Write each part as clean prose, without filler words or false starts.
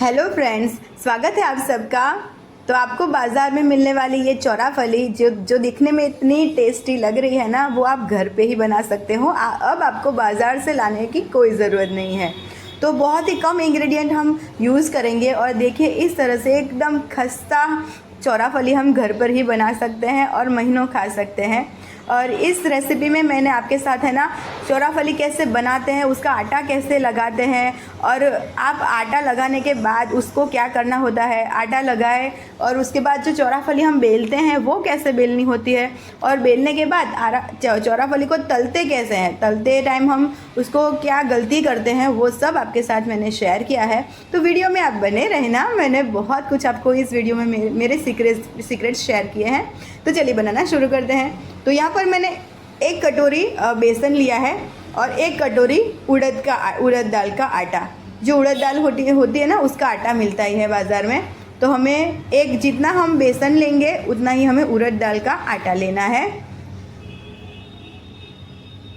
Hello friends, स्वागत है आप सबका। तो आपको बाज़ार में मिलने वाली ये चौराफली जो दिखने में इतनी टेस्टी लग रही है ना, वो आप घर पे ही बना सकते हो। अब आपको बाज़ार से लाने की कोई ज़रूरत नहीं है। तो बहुत ही कम इंग्रेडिएंट हम यूज़ करेंगे और देखिए इस तरह से एकदम खस्ता चौराफली हम घर पर ही बना सकते हैं और महीनों खा सकते हैं। और इस रेसिपी में मैंने आपके साथ है ना चौराफली कैसे बनाते हैं, उसका आटा कैसे लगाते हैं, और आप आटा लगाने के बाद उसको क्या करना होता है, आटा लगाए और उसके बाद जो चौराफली हम बेलते हैं वो कैसे बेलनी होती है, और बेलने के बाद चौराफली को तलते कैसे हैं, तलते टाइम हम उसको क्या गलती करते हैं, वो सब आपके साथ मैंने शेयर किया है। तो वीडियो में आप बने रहना, मैंने बहुत कुछ आपको इस वीडियो में मेरे सीक्रेट्स शेयर किए हैं। तो चलिए बनाना शुरू करते हैं। तो यहाँ पर मैंने 1 कटोरी बेसन लिया है और 1 कटोरी उड़द दाल का आटा। जो उड़द दाल होती है ना, उसका आटा मिलता ही है बाज़ार में। तो हमें जितना हम बेसन लेंगे उतना ही हमें उड़द दाल का आटा लेना है।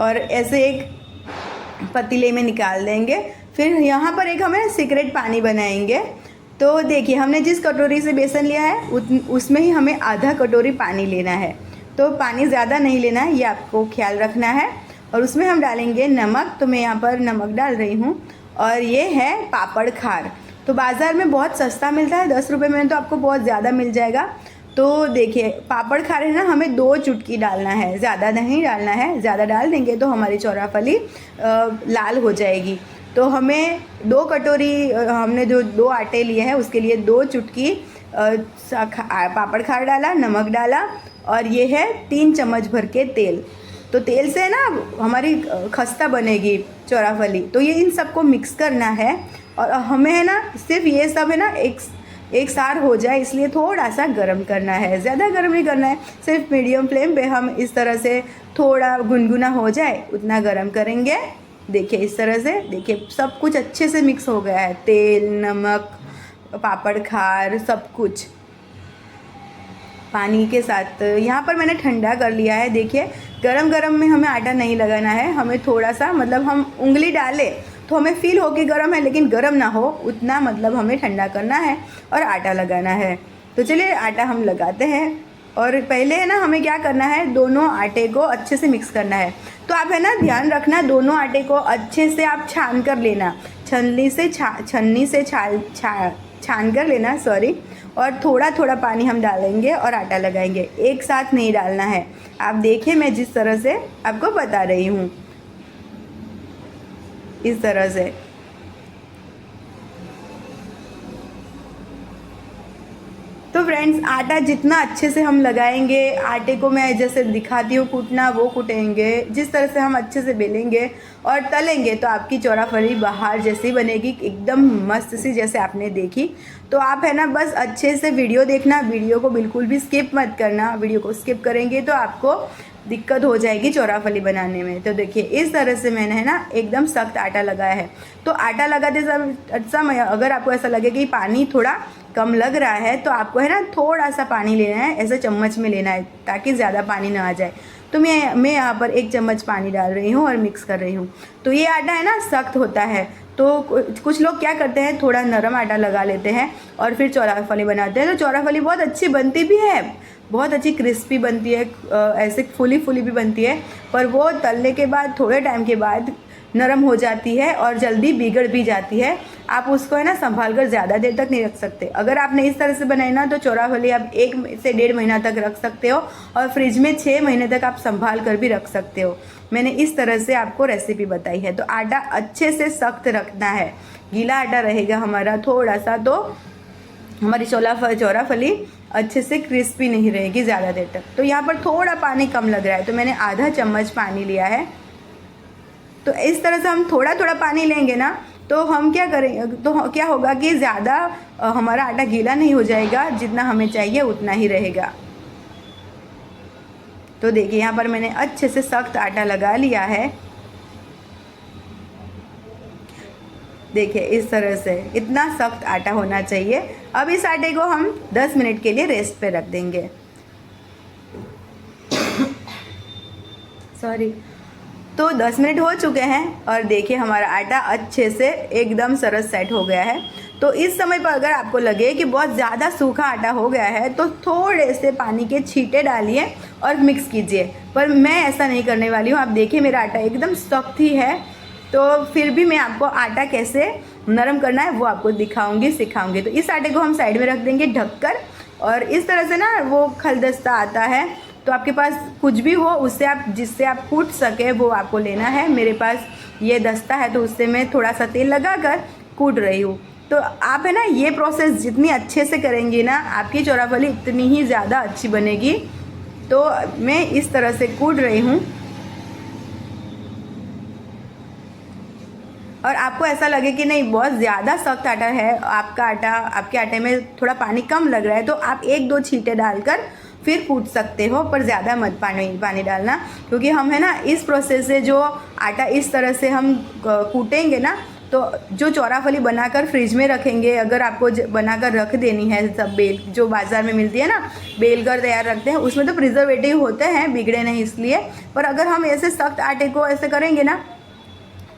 और ऐसे एक पतीले में निकाल देंगे। फिर यहाँ पर एक हमें सीक्रेट पानी बनाएंगे। तो देखिए हमने जिस कटोरी से बेसन लिया है उसमें ही हमें आधा कटोरी पानी लेना है। तो पानी ज़्यादा नहीं लेना है, ये आपको ख्याल रखना है। और उसमें हम डालेंगे नमक। तो मैं यहाँ पर नमक डाल रही हूँ। और ये है पापड़ खार। तो बाज़ार में बहुत सस्ता मिलता है, 10 रुपये में तो आपको बहुत ज़्यादा मिल जाएगा। तो देखिए पापड़ खार है ना, हमें 2 चुटकी डालना है, ज़्यादा नहीं डालना है। ज़्यादा डाल देंगे तो हमारी चौराफली लाल हो जाएगी। तो हमें 2 कटोरी हमने जो 2 आटे लिए हैं उसके लिए 2 चुटकी पापड़ खार डाला, नमक डाला, और ये है 3 चम्मच भर के तेल। तो तेल से ना हमारी खस्ता बनेगी चौराफली। तो ये इन सबको मिक्स करना है और हमें है ना सिर्फ ये सब है ना एक सार हो जाए इसलिए थोड़ा सा गर्म करना है, ज़्यादा गर्म नहीं करना है। सिर्फ मीडियम फ्लेम पे हम इस तरह से थोड़ा गुनगुना हो जाए उतना गर्म करेंगे। देखिए इस तरह से, देखिए सब कुछ अच्छे से मिक्स हो गया है, तेल, नमक, पापड़ खार, सब कुछ पानी के साथ। यहाँ पर मैंने ठंडा कर लिया है। देखिए गरम गरम में हमें आटा नहीं लगाना है, हमें थोड़ा सा मतलब हम उंगली डालें तो हमें फील हो कि गर्म है लेकिन गर्म ना हो उतना, मतलब हमें ठंडा करना है और आटा लगाना है। तो चलिए आटा हम लगाते हैं। और पहले है ना हमें क्या करना है, दोनों आटे को अच्छे से मिक्स करना है। तो आप है ना ध्यान रखना, दोनों आटे को अच्छे से आप छान कर लेना, छन्नी से छान कर लेना, सॉरी। और थोड़ा थोड़ा पानी हम डालेंगे और आटा लगाएंगे, एक साथ नहीं डालना है। आप देखिए मैं जिस तरह से आपको बता रही हूँ, इस तरह से। तो फ्रेंड्स आटा जितना अच्छे से हम लगाएंगे, आटे को मैं जैसे दिखाती हूँ कूटना, वो कूटेंगे, जिस तरह से हम अच्छे से बेलेंगे और तलेंगे तो आपकी चौराफली बाहर जैसी बनेगी, एकदम मस्त सी जैसे आपने देखी। तो आप है ना बस अच्छे से वीडियो देखना, वीडियो को बिल्कुल भी स्किप मत करना। वीडियो को स्किप करेंगे तो आपको दिक्कत हो जाएगी चौराफली बनाने में। तो देखिए इस तरह से मैंने है ना एकदम सख्त आटा लगाया है। तो आटा लगाते समय अगर आपको ऐसा लगे कि पानी थोड़ा कम लग रहा है तो आपको है ना थोड़ा सा पानी लेना है, ऐसे चम्मच में लेना है ताकि ज़्यादा पानी ना आ जाए। तो मैं यहाँ पर 1 चम्मच पानी डाल रही हूँ और मिक्स कर रही हूँ। तो ये आटा है ना सख्त होता है, तो कुछ लोग क्या करते हैं थोड़ा नरम आटा लगा लेते हैं और फिर चौराफली बनाते हैं। तो चौराफली बहुत अच्छी बनती भी है, बहुत अच्छी क्रिस्पी बनती है, ऐसे फुली भी बनती है, पर वो तलने के बाद थोड़े टाइम के बाद नरम हो जाती है और जल्दी बिगड़ भी जाती है। आप उसको है ना संभाल कर ज़्यादा देर तक नहीं रख सकते। अगर आपने इस तरह से बनाई ना तो चौराफली आप 1 से 1.5 महीना तक रख सकते हो और फ्रिज में 6 महीने तक आप संभाल कर भी रख सकते हो। मैंने इस तरह से आपको रेसिपी बताई है। तो आटा अच्छे से सख्त रखना है, गीला आटा रहेगा हमारा थोड़ा सा तो हमारी चौराफली अच्छे से क्रिस्पी नहीं रहेगी ज़्यादा देर तक। तो यहाँ पर थोड़ा पानी कम लग रहा है तो मैंने आधा चम्मच पानी लिया है। तो इस तरह से हम थोड़ा थोड़ा पानी लेंगे ना तो हम क्या करेंगे, तो क्या होगा कि ज़्यादा हमारा आटा गीला नहीं हो जाएगा, जितना हमें चाहिए उतना ही रहेगा। तो देखिए यहाँ पर मैंने अच्छे से सख्त आटा लगा लिया है। देखिए इस तरह से इतना सख्त आटा होना चाहिए। अब इस आटे को हम 10 मिनट के लिए रेस्ट पे रख देंगे। सॉरी। तो 10 मिनट हो चुके हैं और देखिए हमारा आटा अच्छे से एकदम सरस सेट हो गया है। तो इस समय पर अगर आपको लगे कि बहुत ज़्यादा सूखा आटा हो गया है तो थोड़े से पानी के छींटे डालिए और मिक्स कीजिए, पर मैं ऐसा नहीं करने वाली हूँ। आप देखिए मेरा आटा एकदम सख्त ही है, तो फिर भी मैं आपको आटा कैसे नरम करना है वो आपको दिखाऊंगी, सिखाऊंगी। तो इस आटे को हम साइड में रख देंगे ढककर, और इस तरह से ना वो खलदस्ता आता है, तो आपके पास कुछ भी हो उससे आप जिससे आप कूट सके वो आपको लेना है। मेरे पास ये दस्ता है तो उससे मैं थोड़ा सा तेल लगाकर कूट रही हूँ। तो आप है ना ये प्रोसेस जितनी अच्छे से करेंगी ना आपकी चौराफली उतनी ही ज़्यादा अच्छी बनेगी। तो मैं इस तरह से कूट रही हूँ, और आपको ऐसा लगे कि नहीं बहुत ज़्यादा सख्त आटा है, आपका आटा आपके आटे में थोड़ा पानी कम लग रहा है, तो आप 1-2 छींटे डालकर फिर कूट सकते हो, पर ज़्यादा मत पानी डालना, क्योंकि हम है ना इस प्रोसेस से जो आटा इस तरह से हम कूटेंगे ना, तो जो चौराफली बनाकर फ्रिज में रखेंगे, अगर आपको बनाकर रख देनी है, सब बेल जो बाज़ार में मिलती है ना बेल कर तैयार रखते हैं, उसमें तो प्रिजर्वेटिव होते हैं, बिगड़े नहीं इसलिए। पर अगर हम ऐसे सख्त आटे को ऐसे करेंगे ना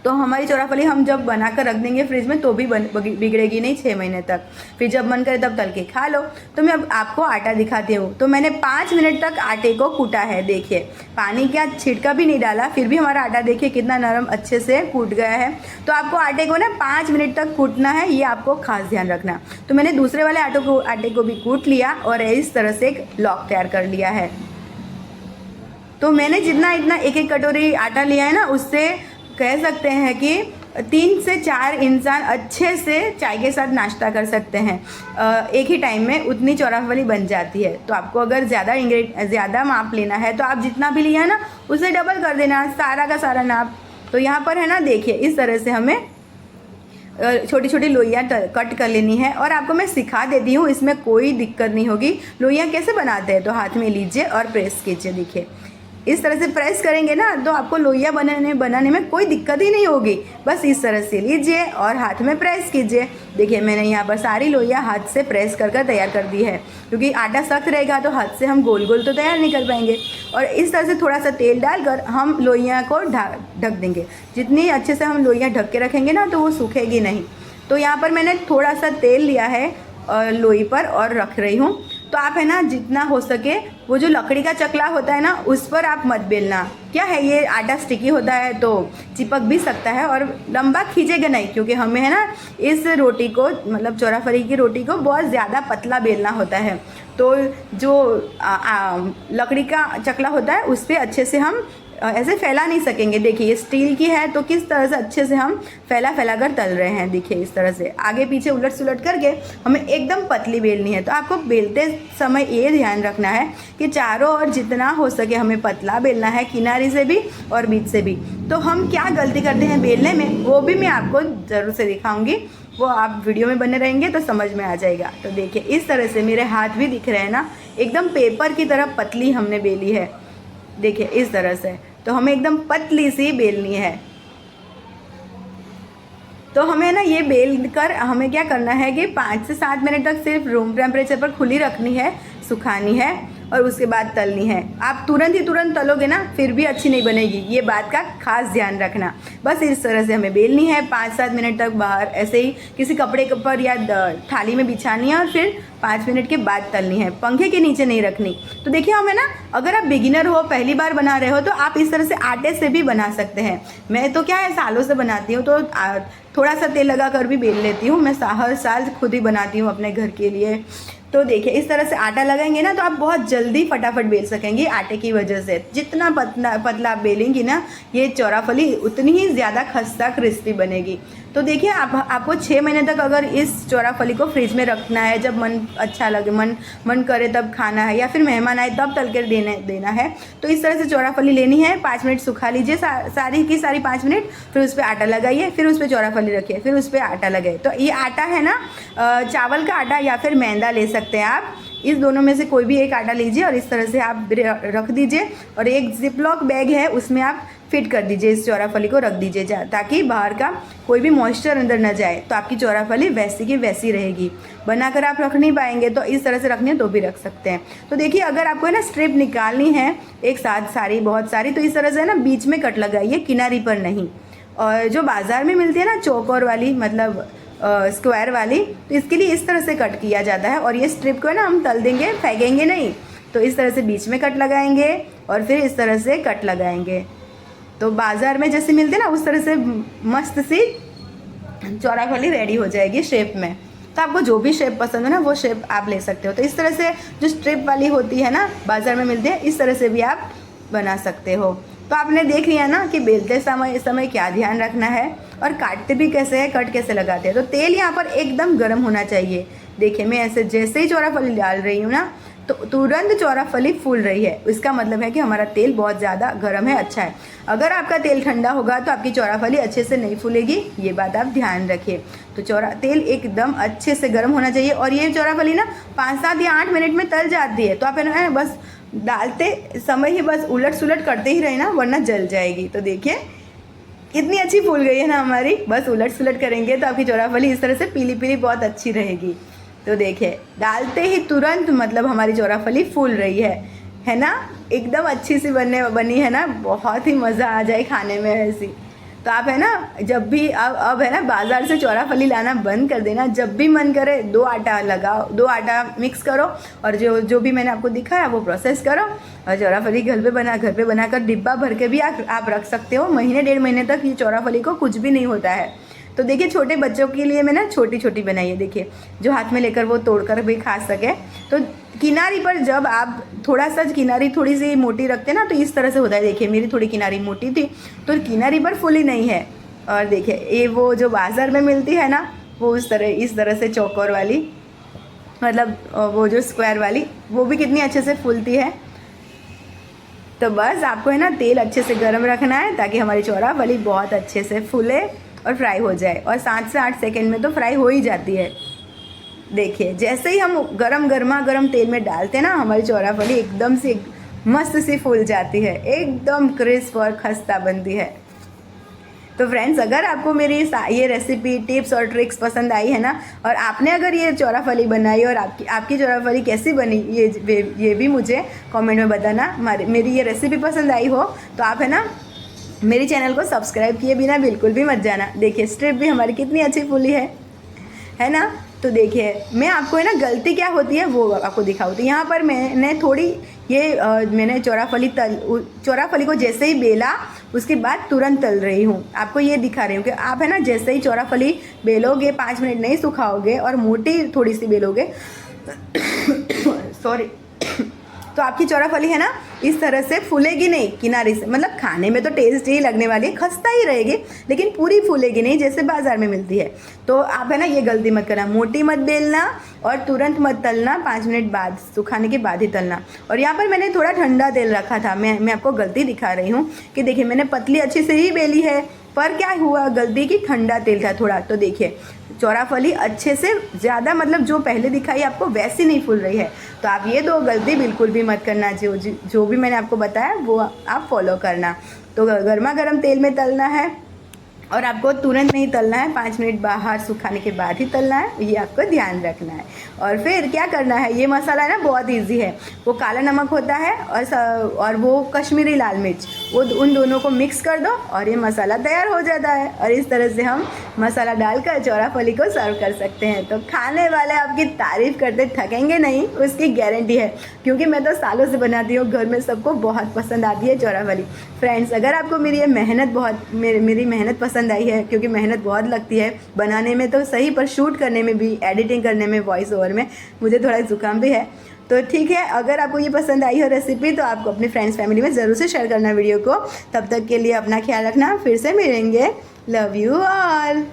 तो हमारी चौराफली हम जब बना कर रख देंगे फ्रिज में तो भी बिगड़ेगी नहीं 6 महीने तक। फिर जब मन करे तब तल के खा लो। तो मैं अब आपको आटा दिखाती हूँ। तो मैंने 5 मिनट तक आटे को कूटा है। देखिए पानी का छिड़का भी नहीं डाला, फिर भी हमारा आटा देखिए कितना नरम अच्छे से कूट गया है। तो आपको आटे को ना 5 मिनट तक कूटना है, ये आपको खास ध्यान रखना। तो मैंने दूसरे वाले आटे को भी कूट लिया और इस तरह से एक लॉक तैयार कर लिया है। तो मैंने जितना इतना 1-1 कटोरी आटा लिया है ना, उससे कह सकते हैं कि 3 से 4 इंसान अच्छे से चाय के साथ नाश्ता कर सकते हैं एक ही टाइम में, उतनी चौराफली बन जाती है। तो आपको अगर ज़्यादा माप लेना है तो आप जितना भी लिया ना उसे डबल कर देना, सारा का सारा नाप। तो यहाँ पर है ना देखिए इस तरह से हमें छोटी छोटी लोइयाँ कट कर लेनी है, और आपको मैं सिखा देती हूँ, इसमें कोई दिक्कत नहीं होगी। लोइयाँ कैसे बनाते हैं, तो हाथ में लीजिए और प्रेस कीजिए। देखिए इस तरह से प्रेस करेंगे ना तो आपको लोइयाँ बनाने में कोई दिक्कत ही नहीं होगी। बस इस तरह से लीजिए और हाथ में प्रेस कीजिए। देखिए मैंने यहाँ पर सारी लोइयाँ हाथ से प्रेस कर तैयार कर दी है, क्योंकि आटा सख्त रहेगा तो हाथ से हम गोल गोल तो तैयार नहीं कर पाएंगे। और इस तरह से थोड़ा सा तेल डालकर हम लोइयाँ को ढक देंगे। जितनी अच्छे से हम लोइयाँ ढक के रखेंगे ना तो वो सूखेगी नहीं। तो यहाँ पर मैंने थोड़ा सा तेल लिया है लोई पर और रख रही हूँ। तो आप है ना जितना हो सके वो जो लकड़ी का चकला होता है ना उस पर आप मत बेलना। क्या है ये आटा स्टिकी होता है तो चिपक भी सकता है और लंबा खींचेगा नहीं, क्योंकि हमें है ना इस रोटी को मतलब चौराफली की रोटी को बहुत ज़्यादा पतला बेलना होता है। तो जो लकड़ी का चकला होता है उस पर अच्छे से हम ऐसे फैला नहीं सकेंगे। देखिए ये स्टील की है तो किस तरह से अच्छे से हम फैला कर तल रहे हैं। देखिए इस तरह से आगे पीछे उलट सुलट करके हमें एकदम पतली बेलनी है। तो आपको बेलते समय ये ध्यान रखना है कि चारों ओर जितना हो सके हमें पतला बेलना है, किनारे से भी और बीच से भी। तो हम क्या गलती करते हैं बेलने में वो भी मैं आपको ज़रूर से दिखाऊंगी, वो आप वीडियो में बने रहेंगे तो समझ में आ जाएगा। तो देखिए इस तरह से मेरे हाथ भी दिख रहे हैं ना, एकदम पेपर की तरह पतली हमने बेली है। देखिए इस तरह से तो हमें एकदम पतली सी बेलनी है। तो हमें ना ये बेल कर हमें क्या करना है कि 5 से 7 मिनट तक सिर्फ रूम टेम्परेचर पर खुली रखनी है, सुखानी है और उसके बाद तलनी है। आप तुरंत तलोगे ना फिर भी अच्छी नहीं बनेगी, ये बात का खास ध्यान रखना। बस इस तरह से हमें बेलनी है 5-7 मिनट तक, बाहर ऐसे ही किसी कपड़े के ऊपर या थाली में बिछानी है और फिर 5 मिनट के बाद तलनी है, पंखे के नीचे नहीं रखनी। तो देखिए हमें ना अगर आप बिगिनर हो, पहली बार बना रहे हो तो आप इस तरह से आटे से भी बना सकते हैं। मैं तो क्या है सालों से बनाती हूँ, तो थोड़ा सा तेल लगा कर भी बेल लेती हूँ। मैं हर साल खुद ही बनाती हूँ अपने घर के लिए। तो देखिए इस तरह से आटा लगाएंगे ना तो आप बहुत जल्दी फटाफट बेल सकेंगे आटे की वजह से। जितना पतला आप बेलेंगी ना ये चौराफली उतनी ही ज़्यादा खस्ता क्रिस्पी बनेगी। तो देखिए आपको 6 महीने तक अगर इस चौराफली को फ्रिज में रखना है, जब मन अच्छा लगे मन करे तब खाना है या फिर मेहमान आए तब तल कर देना है, तो इस तरह से चौराफली लेनी है। 5 मिनट सुखा लीजिए सारी की सारी 5 मिनट, फिर उस पर आटा लगाइए, फिर उस पर चौराफली रखिए, फिर उस पर आटा लगाइए। तो ये आटा है ना चावल का आटा या फिर मैदा ले सकते हैं आप, इस दोनों में से कोई भी एक आटा लीजिए और इस तरह से आप रख दीजिए। और एक जिपलॉक बैग है उसमें आप फिट कर दीजिए, इस चौराफली को रख दीजिए ताकि बाहर का कोई भी मॉइस्चर अंदर न जाए, तो आपकी चौराफली वैसी की वैसी रहेगी। बनाकर आप रख नहीं पाएंगे तो इस तरह से रखनी है तो भी रख सकते हैं। तो देखिए अगर आपको है ना स्ट्रिप निकालनी है एक साथ सारी बहुत सारी, तो इस तरह से ना बीच में कट लगाइए, किनारी पर नहीं। और जो बाज़ार में मिलती है ना चौकोर वाली, मतलब स्क्वायर वाली, तो इसके लिए इस तरह से कट किया जाता है। और ये स्ट्रिप को है ना हम तल देंगे, फेंकेंगे नहीं, तो इस तरह से बीच में कट लगाएंगे और फिर इस तरह से कट लगाएंगे। तो बाज़ार में जैसे मिलते हैं ना उस तरह से मस्त सी चौराफली रेडी हो जाएगी शेप में। तो आपको जो भी शेप पसंद है ना वो शेप आप ले सकते हो। तो इस तरह से जो स्ट्रिप वाली होती है ना बाज़ार में मिलती है, इस तरह से भी आप बना सकते हो। तो आपने देख लिया ना कि बेलते समय क्या ध्यान रखना है और काटते भी कैसे है, कट कैसे लगाते हैं। तो तेल यहाँ पर एकदम गर्म होना चाहिए। देखिए मैं ऐसे जैसे ही चौराफली डाल रही हूँ ना तो तुरंत चौराफली फूल रही है, इसका मतलब है कि हमारा तेल बहुत ज़्यादा गर्म है, अच्छा है। अगर आपका तेल ठंडा होगा तो आपकी चौराफली अच्छे से नहीं फूलेगी, ये बात आप ध्यान रखिए। तो तेल एकदम अच्छे से गर्म होना चाहिए। और ये चौराफली ना 5, 7 या 8 मिनट में तल जाती है। तो आप है ना बस डालते समय ही बस उलट सुलट करते ही रहे ना, वरना जल जाएगी। तो देखिए कितनी अच्छी फूल गई है ना हमारी, बस उलट सुलट करेंगे तो आपकी चौराफली इस तरह से पीली पीली बहुत अच्छी रहेगी। तो देखिए डालते ही तुरंत मतलब हमारी चौराफली फूल रही है ना, एकदम अच्छी सी बनी है ना, बहुत ही मज़ा आ जाए खाने में ऐसी। तो आप है ना जब भी अब है ना बाज़ार से चौराफली लाना बंद कर देना। जब भी मन करे 2 आटा लगाओ, 2 आटा मिक्स करो और जो भी मैंने आपको दिखाया वो प्रोसेस करो और चौराफली घर पे बनाकर डिब्बा भर के भी आप रख सकते हो। महीने 1.5 महीने तक ये चौराफली को कुछ भी नहीं होता है। तो देखिए छोटे बच्चों के लिए मैं ना छोटी छोटी बनाई है, देखिए जो हाथ में लेकर वो तोड़कर भी खा सके। तो किनारी पर जब आप थोड़ा सा किनारी थोड़ी सी मोटी रखते हैं ना तो इस तरह से होता है। देखिए मेरी थोड़ी किनारी मोटी थी तो किनारी पर फुली नहीं है। और देखिए ये वो जो बाज़ार में मिलती है ना वो इस तरह से चौकोर वाली, मतलब वो जो स्क्वायर वाली, वो भी कितनी अच्छे से फूलती है। तो बस आपको है ना तेल अच्छे से गर्म रखना है ताकि हमारी चौराफली बहुत अच्छे से फूले और फ्राई हो जाए। और 7 से 8 सेकंड में तो फ्राई हो ही जाती है। देखिए जैसे ही हम गर्मा गर्म तेल में डालते हैं ना हमारी चौराफली एकदम से मस्त सी फूल जाती है, एकदम क्रिस्प और खस्ता बनती है। तो फ्रेंड्स अगर आपको मेरी ये रेसिपी टिप्स और ट्रिक्स पसंद आई है ना, और आपने अगर ये चौराफली बनाई और आपकी चौराफली कैसी बनी ये भी मुझे कमेंट में बताना। मेरी ये रेसिपी पसंद आई हो तो आप है ना मेरी चैनल को सब्सक्राइब किए बिना बिल्कुल भी मत जाना। देखिए स्ट्रिप भी हमारी कितनी अच्छी फूली है ना। तो देखिए मैं आपको है ना गलती क्या होती है वो आपको दिखाऊँ। तो यहाँ पर मैंने थोड़ी मैंने चौराफली को जैसे ही बेला उसके बाद तुरंत तल रही हूँ। आपको ये दिखा रही हूँ कि आप है ना जैसे ही चौराफली बेलोगे 5 मिनट नहीं सुखाओगे और मोटी थोड़ी सी बेलोगे सॉरी तो आपकी चौराफली है ना इस तरह से फूलेगी नहीं किनारे से, मतलब खाने में तो टेस्ट ही लगने वाली है, खस्ता ही रहेगी लेकिन पूरी फूलेगी नहीं जैसे बाज़ार में मिलती है। तो आप है ना ये गलती मत करना, मोटी मत बेलना और तुरंत मत तलना, 5 मिनट बाद सुखाने के बाद ही तलना। और यहाँ पर मैंने थोड़ा ठंडा तेल रखा था, मैं आपको गलती दिखा रही हूँ कि देखिए मैंने पतली अच्छी से ही बेली है, पर क्या हुआ गलती की ठंडा तेल था थोड़ा। तो देखिए चौराफली अच्छे से ज़्यादा मतलब जो पहले दिखाई आपको वैसी नहीं फूल रही है। तो आप ये 2 गलती बिल्कुल भी मत करना, जो भी मैंने आपको बताया वो आप फॉलो करना। तो गर्मा गर्म तेल में तलना है और आपको तुरंत नहीं तलना है, 5 मिनट बाहर सुखाने के बाद ही तलना है, ये आपको ध्यान रखना है। और फिर क्या करना है, ये मसाला है ना बहुत इजी है। वो काला नमक होता है और वो कश्मीरी लाल मिर्च, वो उन दोनों को मिक्स कर दो और ये मसाला तैयार हो जाता है। और इस तरह से हम मसाला डालकर चौराफली को सर्व कर सकते हैं। तो खाने वाले आपकी तारीफ़ करते थकेंगे नहीं, उसकी गारंटी है, क्योंकि मैं तो सालों से बनाती हूँ, घर में सबको बहुत पसंद आती है चौराफली। फ्रेंड्स अगर आपको मेरी ये मेरी मेहनत पसंद आई है, क्योंकि मेहनत बहुत लगती है बनाने में तो सही, पर शूट करने में भी, एडिटिंग करने में, वॉइस ओवर में मुझे थोड़ा जुकाम भी है। तो ठीक है, अगर आपको ये पसंद आई हो रेसिपी तो आपको अपने फ्रेंड्स फैमिली में ज़रूर से शेयर करना वीडियो को। तब तक के लिए अपना ख्याल रखना, फिर से मिलेंगे, लव यू ऑल।